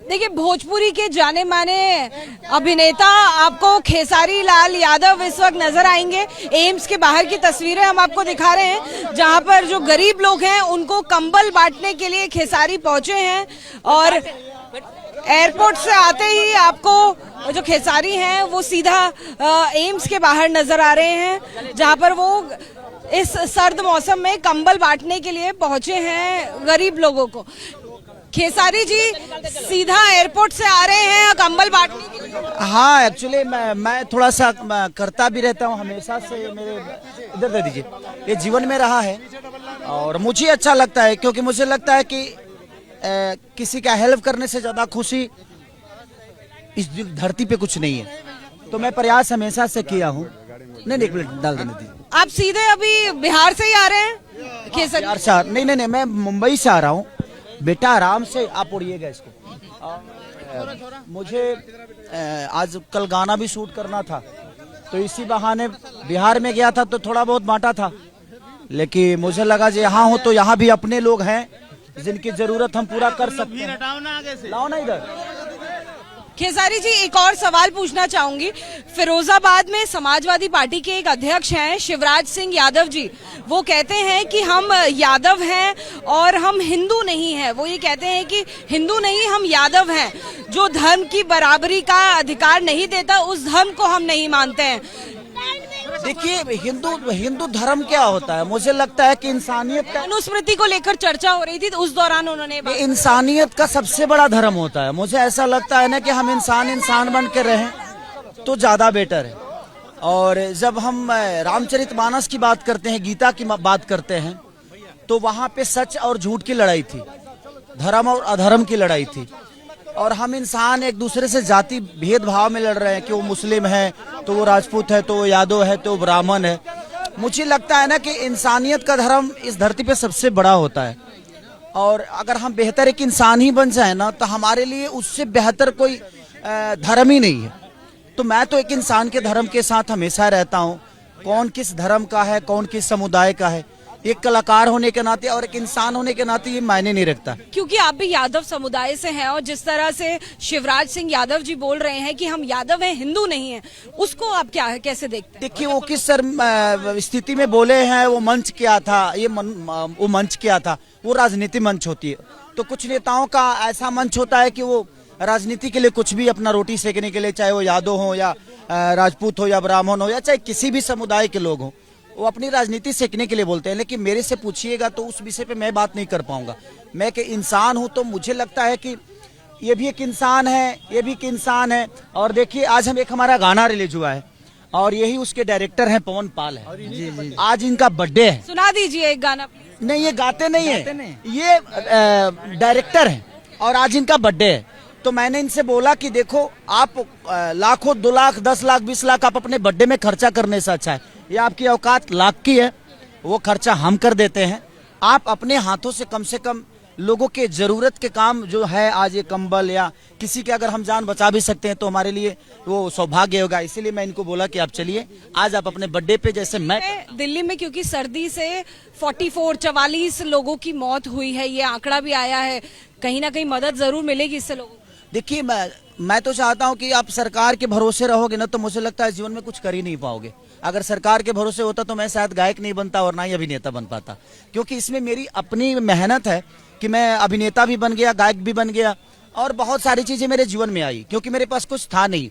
देखिए, भोजपुरी के जाने माने अभिनेता आपको खेसारी लाल यादव इस वक्त नजर आएंगे। एम्स के बाहर की तस्वीरें हम आपको दिखा रहे हैं, जहां पर जो गरीब लोग हैं उनको कंबल बांटने के लिए खेसारी पहुंचे हैं। और एयरपोर्ट से आते ही आपको जो खेसारी हैं वो सीधा एम्स के बाहर नजर आ रहे हैं, जहां पर वो इस सर्द मौसम में कंबल बांटने के लिए पहुंचे हैं गरीब लोगों को। खेसारी जी सीधा एयरपोर्ट से आ रहे हैं कंबल बांटने के लिए। हाँ, एक्चुअली मैं थोड़ा सा करता भी रहता हूँ हमेशा से, मेरे इधर दे दीजिए, ये जीवन में रहा है और मुझे अच्छा लगता है, क्योंकि मुझे लगता है कि किसी का हेल्प करने से ज्यादा खुशी इस धरती पे कुछ नहीं है। तो मैं प्रयास हमेशा से किया हूँ। नहीं, एक मिनट डाल देने दीजिए। आप सीधे अभी बिहार से ही आ रहे हैं खेसारी? बिहार से नहीं, मैं मुंबई से आ रहा हूँ। बेटा आराम से आप उड़िएगा इसको। मुझे आज कल गाना भी शूट करना था, तो इसी बहाने बिहार में गया था, तो थोड़ा बहुत बांटा था। लेकिन मुझे लगा जो यहाँ हो तो यहाँ भी अपने लोग हैं जिनकी जरूरत हम पूरा कर सकते हैं। लाओ ना इधर। खेसारी जी, एक और सवाल पूछना चाहूंगी। फिरोजाबाद में समाजवादी पार्टी के एक अध्यक्ष हैं शिवराज सिंह यादव जी, वो कहते हैं कि हम यादव हैं और हम हिंदू नहीं हैं। वो ये कहते हैं कि हिंदू नहीं, हम यादव हैं। जो धर्म की बराबरी का अधिकार नहीं देता, उस धर्म को हम नहीं मानते हैं। देखिए, हिंदू धर्म क्या होता है? मुझे लगता है कि इंसानियत का, मनुस्मृति को लेकर चर्चा हो रही थी, तो उस दौरान उन्होंने इंसानियत का सबसे बड़ा धर्म होता है। मुझे ऐसा लगता है ना कि हम इंसान बन के रहें तो ज्यादा बेटर है। और जब हम रामचरितमानस की बात करते हैं, गीता की बात करते हैं, तो वहां पे सच और झूठ की लड़ाई थी, धर्म और अधर्म की लड़ाई थी। और हम इंसान एक दूसरे से जाति भेदभाव में लड़ रहे हैं कि वो मुस्लिम है तो वो राजपूत है, तो वो यादव है, तो वो ब्राह्मण है। मुझे लगता है ना कि इंसानियत का धर्म इस धरती पे सबसे बड़ा होता है। और अगर हम बेहतर एक इंसान ही बन जाए ना, तो हमारे लिए उससे बेहतर कोई धर्म ही नहीं है। तो मैं तो एक इंसान के धर्म के साथ हमेशा रहता हूँ। कौन किस धर्म का है, कौन किस समुदाय का है, एक कलाकार होने के नाते और एक इंसान होने के नाते ये मायने नहीं रखता। क्योंकि आप भी यादव समुदाय से हैं, और जिस तरह से शिवराज सिंह यादव जी बोल रहे हैं कि हम यादव हैं, हिंदू नहीं हैं, उसको आप कैसे देखते हैं? देखिए, वो किस स्थिति में बोले हैं, वो मंच क्या था, वो मंच क्या था? वो राजनीति मंच होती है। तो कुछ नेताओं का ऐसा मंच होता है कि वो राजनीति के लिए कुछ भी, अपना रोटी सेकने के लिए, चाहे वो यादव हो या राजपूत हो या ब्राह्मण हो या चाहे किसी भी समुदाय के लोग हों, वो अपनी राजनीति सेकने के लिए बोलते हैं। लेकिन मेरे से पूछिएगा तो उस विषय पे मैं बात नहीं कर पाऊंगा। मैं कि इंसान हूं, तो मुझे लगता है कि ये भी एक इंसान है, ये भी एक इंसान है। और देखिए, आज हम हमारा गाना रिलीज हुआ है और यही उसके डायरेक्टर हैं, पवन पाल है जी। आज इनका बर्थडे है। सुना दीजिए एक गाना। नहीं, ये गाते नहीं है, ये डायरेक्टर है और आज इनका बर्थडे है। तो मैंने इनसे बोला कि देखो, आप लाखों, 2 लाख, 10 लाख, 20 लाख आप अपने बर्थडे में खर्चा करने से अच्छा है, ये आपकी औकात लाख की है, वो खर्चा हम कर देते हैं। आप अपने हाथों से कम लोगों के जरूरत के काम जो है, आज ये कंबल या किसी के अगर हम जान बचा भी सकते हैं तो हमारे लिए वो सौभाग्य होगा। इसीलिए मैं इनको बोला कि आप चलिए, आज आप अपने बर्थडे पे, जैसे मैं दिल्ली में, क्योंकि सर्दी से 44 लोगों की मौत हुई है, ये आंकड़ा भी आया है, कहीं ना कहीं मदद जरूर मिलेगी इससे लोगों को। देखिए, मैं तो चाहता हूं कि आप सरकार के भरोसे रहोगे ना, तो मुझे लगता है जीवन में कुछ कर ही नहीं पाओगे। अगर सरकार के भरोसे होता तो मैं शायद गायक नहीं बनता और ना ही अभिनेता बन पाता, क्योंकि इसमें मेरी अपनी मेहनत है कि मैं अभिनेता भी बन गया, गायक भी बन गया, और बहुत सारी चीजें मेरे जीवन में आई, क्योंकि मेरे पास कुछ था नहीं।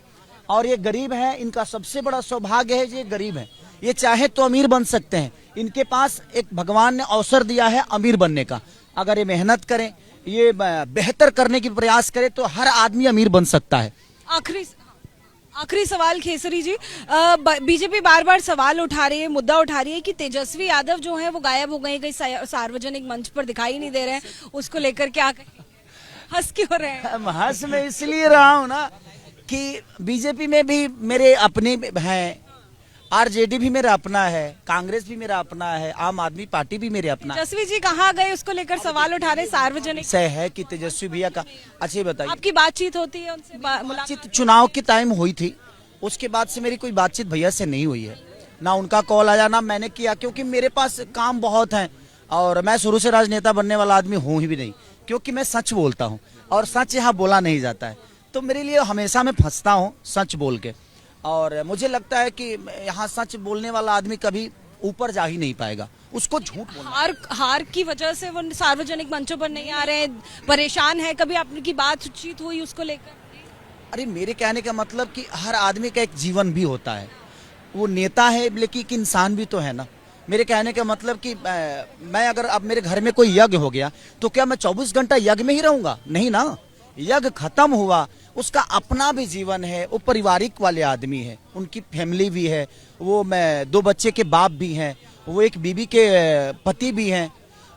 और ये गरीब है, इनका सबसे बड़ा सौभाग्य है, ये गरीब है, ये चाहे तो अमीर बन सकते हैं। इनके पास एक भगवान ने अवसर दिया है अमीर बनने का। अगर ये मेहनत करें, ये बेहतर करने की प्रयास करे, तो हर आदमी अमीर बन सकता है। आखिरी सवाल खेसरी जी, बीजेपी बार बार सवाल उठा रही है, मुद्दा उठा रही है कि तेजस्वी यादव जो है वो गायब हो गए, कहीं सार्वजनिक मंच पर दिखाई नहीं दे रहे हैं, उसको लेकर क्या हंस क्यों रहे हैं? हंस में इसलिए रहा हूँ ना कि बीजेपी में भी मेरे अपने हैं, आरजेडी भी मेरा अपना है, कांग्रेस भी मेरा अपना है, आम आदमी पार्टी भी मेरे अपना है। तेजस्वी जी कहाँ गए, उसको लेकर सवाल उठा रहे सार्वजनिक से है कि तेजस्वी भैया का। अच्छा, बताइए, आपकी बातचीत होती है उनसे? बातचीत चुनाव के टाइम हुई थी, उसके बाद से मेरी कोई बातचीत भैया से नहीं हुई है, ना उनका कॉल आया ना मैंने किया, क्योंकि मेरे पास काम बहुत है और मैं शुरू से राजनेता बनने वाला आदमी हूँ ही भी नहीं, क्योंकि मैं सच बोलता हूँ। और सच यहाँ बोला नहीं जाता है। तो मेरे लिए हमेशा मैं फंसता हूँ सच बोल के, और मुझे लगता है कि यहाँ सच बोलने वाला आदमी कभी ऊपर जा ही नहीं पाएगा, उसको झूठ बोलना। हार की वजह से वो सार्वजनिक मंचों पर नहीं आ रहे हैं, परेशान है। कभी आपकी बातचीत हुई उसको लेकर? अरे मेरे कहने का मतलब कि हर आदमी का एक जीवन भी होता है, वो नेता है लेकिन एक इंसान भी तो है ना। मेरे कहने का मतलब कि मैं अगर अब मेरे घर में कोई यज्ञ हो गया तो क्या मैं 24 घंटा यज्ञ में ही रहूंगा? नहीं ना, यज्ञ खत्म हुआ, उसका अपना भी जीवन है, वो पारिवारिक वाले आदमी है, उनकी फैमिली भी है, वो मैं 2 बच्चे के बाप भी हैं, वो एक बीवी के पति भी हैं,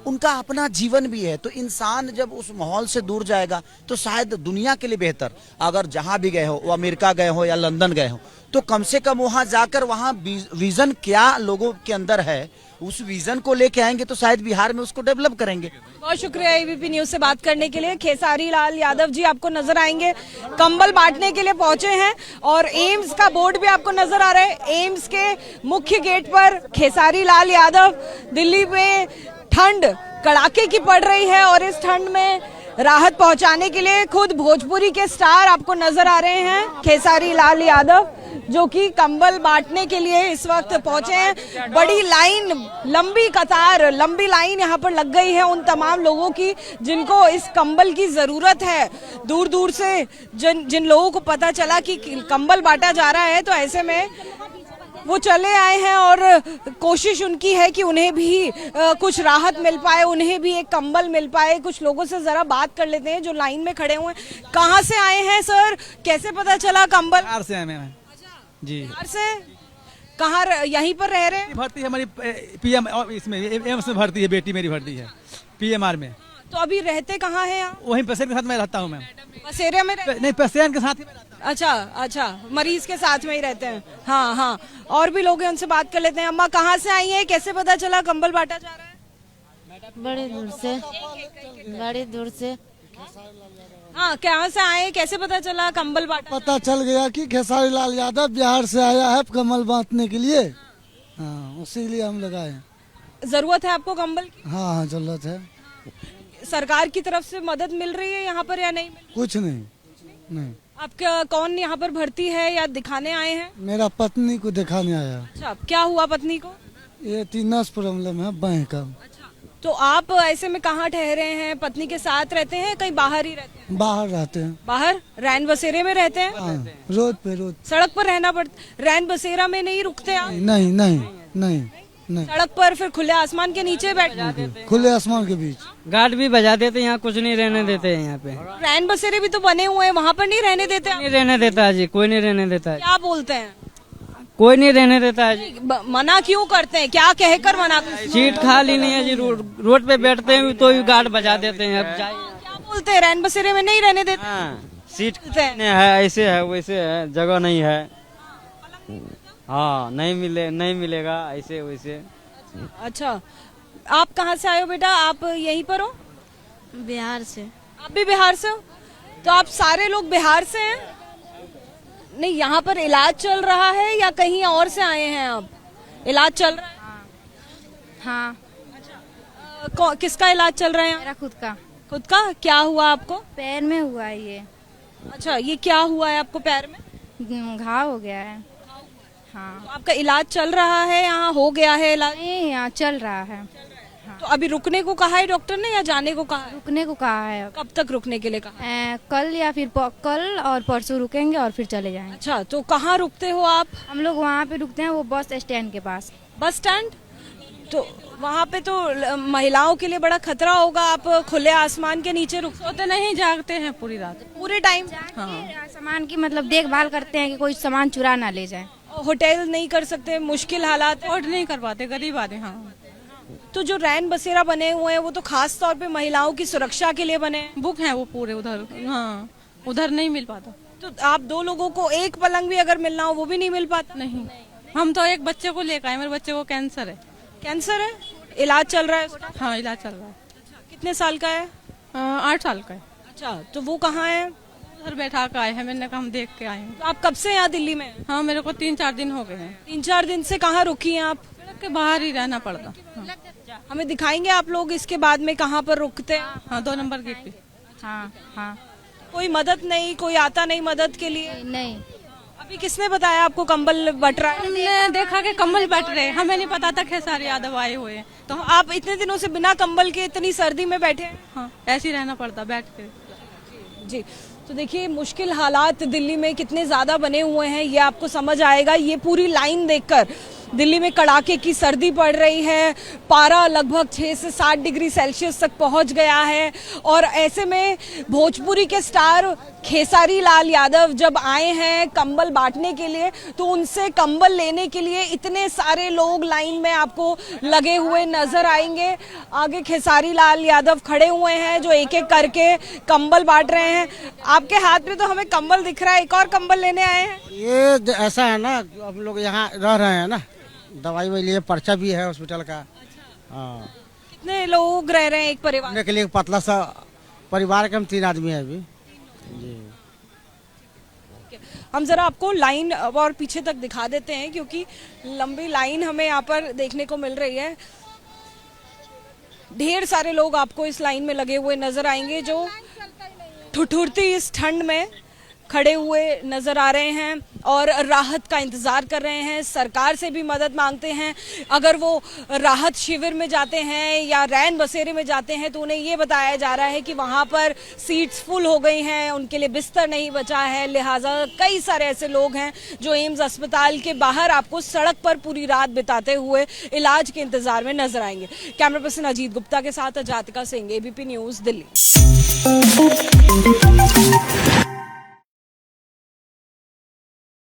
उनका अपना जीवन भी है। तो इंसान जब उस माहौल से दूर जाएगा तो शायद दुनिया के लिए बेहतर, अगर जहां भी गए हो, वो अमेरिका गए हो या लंदन गए हो, तो कम से कम वहां जाकर वहां विजन क्या लोगों के अंदर है उस विजन को लेके आएंगे तो शायद बिहार में उसको डेवलप करेंगे। बहुत शुक्रिया एबीपी न्यूज से बात करने के लिए। खेसारी लाल यादव जी आपको नजर आएंगे, कंबल बांटने के लिए पहुंचे हैं, और एम्स का बोर्ड भी आपको नजर आ रहा है। एम्स के मुख्य गेट पर खेसारी लाल यादव। दिल्ली में ठंड कड़ाके की पड़ रही है और इस ठंड में राहत पहुंचाने के लिए खुद भोजपुरी के स्टार आपको नजर आ रहे हैं, खेसारी लाल यादव, जो कि कंबल बांटने के लिए इस वक्त पहुंचे हैं। बड़ी लाइन, लंबी कतार, लंबी लाइन यहाँ पर लग गई है उन तमाम लोगों की जिनको इस कंबल की जरूरत है। दूर दूर से जिन लोगों को पता चला कि कंबल बांटा जा रहा है तो ऐसे में वो चले आए हैं और कोशिश उनकी है कि उन्हें भी कुछ राहत मिल पाए, उन्हें भी एक कंबल मिल पाए। कुछ लोगों से जरा बात कर लेते हैं जो लाइन में खड़े हुए हैं। कहाँ से आए हैं सर, कैसे पता चला कंबल? बिहार से आए मैं जी। बिहार से कहाँ यहीं पर रह रहे हैं? भर्ती है हमारी पीएम इसमें एम्स में भर्ती है, बेटी मेरी भर्ती है पीएमआर में। तो अभी रहते कहाँ हैं आप? वहीं पेशेंट के साथ मैं रहता हूँ मैं। बसेरे में नहीं, पेशेंट के साथ ही मैं रहता हूँ। अच्छा अच्छा, मरीज के साथ में ही रहते हैं। हाँ हाँ, और भी लोग हैं, उनसे बात कर लेते हैं। अम्मा कहाँ से आई हैं, कैसे पता चला कंबल बांटा जा रहा है? बड़ी दूर से, बड़ी दूर से। हाँ, कहाँ से आए, कैसे पता चला कंबल बांटा? पता चल गया कि खेसारी लाल यादव बिहार से आया है कमल बांटने के लिए। हाँ, उसी लिए हम लोग आए हैं। जरूरत है आपको कंबल की? हाँ हाँ, जरूरत है। सरकार की तरफ से मदद मिल रही है यहाँ पर या नहीं? कुछ नहीं, नहीं। आपका कौन यहाँ पर भर्ती है या दिखाने आए हैं? मेरा पत्नी को दिखाने आया। अच्छा, क्या हुआ पत्नी को? ये नस प्रॉब्लम है बैंक का। तो आप ऐसे में कहाँ ठहरे हैं? पत्नी के साथ रहते हैं, कहीं बाहर ही रहते हैं? बाहर रहते हैं। बाहर रैन बसेरे में रहते हैं? हाँ, रोड पे रोड। सड़क पर रहना पड़ता? रैन बसेरा में नहीं रुकते आप? नहीं नहीं नहीं नहीं। सड़क पर फिर खुले आसमान के नीचे बैठ जाते हैं? खुले आसमान के बीच। गार्ड भी बजा देते, यहाँ कुछ नहीं रहने देते हैं। यहाँ पे रैन बसेरे भी तो बने हुए हैं, वहाँ पर नहीं रहने देते? नहीं रहने देता है जी, कोई नहीं रहने देता है। क्या बोलते हैं? कोई नहीं रहने देता है जी। मना क्यों करते हैं, क्या कहकर मना करते हैं? सीट खाली नहीं है जी, रोड पे बैठते हैं तो भी गार्ड बजा देते हैं। अब जाइए। क्या बोलते हैं, रैन बसेरे में नहीं रहने देते? हाँ, सीट नहीं है, ऐसे है वैसे है, जगह नहीं है। हाँ, नहीं मिलेगा, ऐसे वैसे। अच्छा, आप कहाँ से आए हो बेटा? आप यहीं पर हो? बिहार से। आप भी बिहार से हो? तो आप सारे लोग बिहार से हैं? नहीं, यहाँ पर इलाज चल रहा है या कहीं और से आए हैं आप? इलाज चल रहा है? हाँ। किसका इलाज चल रहा है? मेरा खुद का। खुद का? क्या हुआ आपको? पैर में हुआ है ये। अच्छा, ये क्या हुआ है आपको पैर में? घाव हो गया है। हाँ। तो आपका इलाज चल रहा है, यहाँ हो गया है इलाज? नहीं, यहाँ चल रहा है। तो अभी रुकने को कहा है डॉक्टर ने या जाने को कहा है? रुकने को कहा है। कब तक रुकने के लिए कहा है? कल या फिर कल और परसों रुकेंगे और फिर चले जाएंगे। अच्छा, तो कहाँ रुकते हो आप? हम लोग वहाँ पे रुकते हैं, वो बस स्टैंड के पास। Bus stand? तो वहाँ पे तो महिलाओं के लिए बड़ा खतरा होगा, आप खुले आसमान के नीचे रुक सोते नहीं, जागते हैं पूरी रात, पूरे टाइम? हाँ। सामान की मतलब देखभाल करते हैं कि कोई सामान चुरा ना ले जाए। होटल नहीं कर सकते, मुश्किल हालात है। अफोर्ड नहीं कर पाते, गरीब आदमी। हाँ। तो जो रैन बसेरा बने हुए हैं वो तो खास तौर पे महिलाओं की सुरक्षा के लिए बने हैं। बुक है वो पूरे उधर। हाँ, उधर नहीं मिल पाता। तो आप 2 लोगों को एक पलंग भी अगर मिलना हो वो भी नहीं मिल पाता? नहीं, हम तो एक बच्चे को लेकर आए, मेरे बच्चे को कैंसर है। कैंसर है? इलाज चल रहा है उसका? हाँ, इलाज चल रहा है। कितने साल का है? 8 साल का है। अच्छा, तो वो कहाँ है? उधर बैठा कर आए हैं, मैंने कहा हम देख के आए हैं। तो आप कब से यहाँ दिल्ली में? हाँ, मेरे को 3-4 दिन हो गए हैं। 3-4 दिन से कहाँ रुकी हैं आप? सड़क के बाहर ही रहना पड़ता। हाँ। हमें दिखाएंगे आप लोग इसके बाद में कहाँ पर रुकते हैं? हाँ, 2 नंबर गेट पे। हाँ हाँ। कोई मदद नहीं, कोई आता नहीं मदद के लिए? नहीं, अभी किसने बताया आपको कंबल बट रहा है? हमने देखा कि कंबल बट रहे, हमें नहीं पता था खेसारी यादव आए हुए हैं। तो आप इतने दिनों से बिना कंबल के इतनी सर्दी में बैठे हैं? हाँ, ऐसे ही रहना पड़ता बैठ के। जी, तो देखिए मुश्किल हालात दिल्ली में कितने ज्यादा बने हुए हैं ये आपको समझ आएगा। ये पूरी लाइन देखकर दिल्ली में कड़ाके की सर्दी पड़ रही है, पारा लगभग 6 से 7 डिग्री सेल्सियस तक पहुंच गया है। और ऐसे में भोजपुरी के स्टार खेसारी लाल यादव जब आए हैं कंबल बांटने के लिए, तो उनसे कंबल लेने के लिए इतने सारे लोग लाइन में आपको लगे हुए नजर आएंगे। आगे खेसारी लाल यादव खड़े हुए हैं जो एक एक करके कंबल बांट रहे हैं। आपके हाथ में तो हमें कंबल दिख रहा है, एक और कंबल लेने आए हैं? ये ऐसा है ना, हम लोग यहाँ रह रहे हैं ना, दवाई वाई लिए, पर्चा भी है हॉस्पिटल का। हाँ, कितने लोग रह रहे हैं एक परिवार? रहने के लिए पतला सा परिवार के हम 3 आदमी हैं अभी जी। हम जरा आपको लाइन और पीछे तक दिखा देते हैं क्योंकि लंबी लाइन हमें यहाँ पर देखने को मिल रही है। ढेर सारे लोग आपको इस लाइन में लगे हुए नजर आएंगे जो ठुठुरती इस ठंड में खड़े हुए नजर आ रहे हैं और राहत का इंतजार कर रहे हैं, सरकार से भी मदद मांगते हैं। अगर वो राहत शिविर में जाते हैं या रैन बसेरे में जाते हैं तो उन्हें ये बताया जा रहा है कि वहां पर सीट्स फुल हो गई हैं, उनके लिए बिस्तर नहीं बचा है। लिहाजा कई सारे ऐसे लोग हैं जो एम्स अस्पताल के बाहर आपको सड़क पर पूरी रात बिताते हुए इलाज के इंतजार में नजर आएंगे। कैमरा पर्सन अजीत गुप्ता के साथ अजातिका सिंह, एबीपी न्यूज, दिल्ली।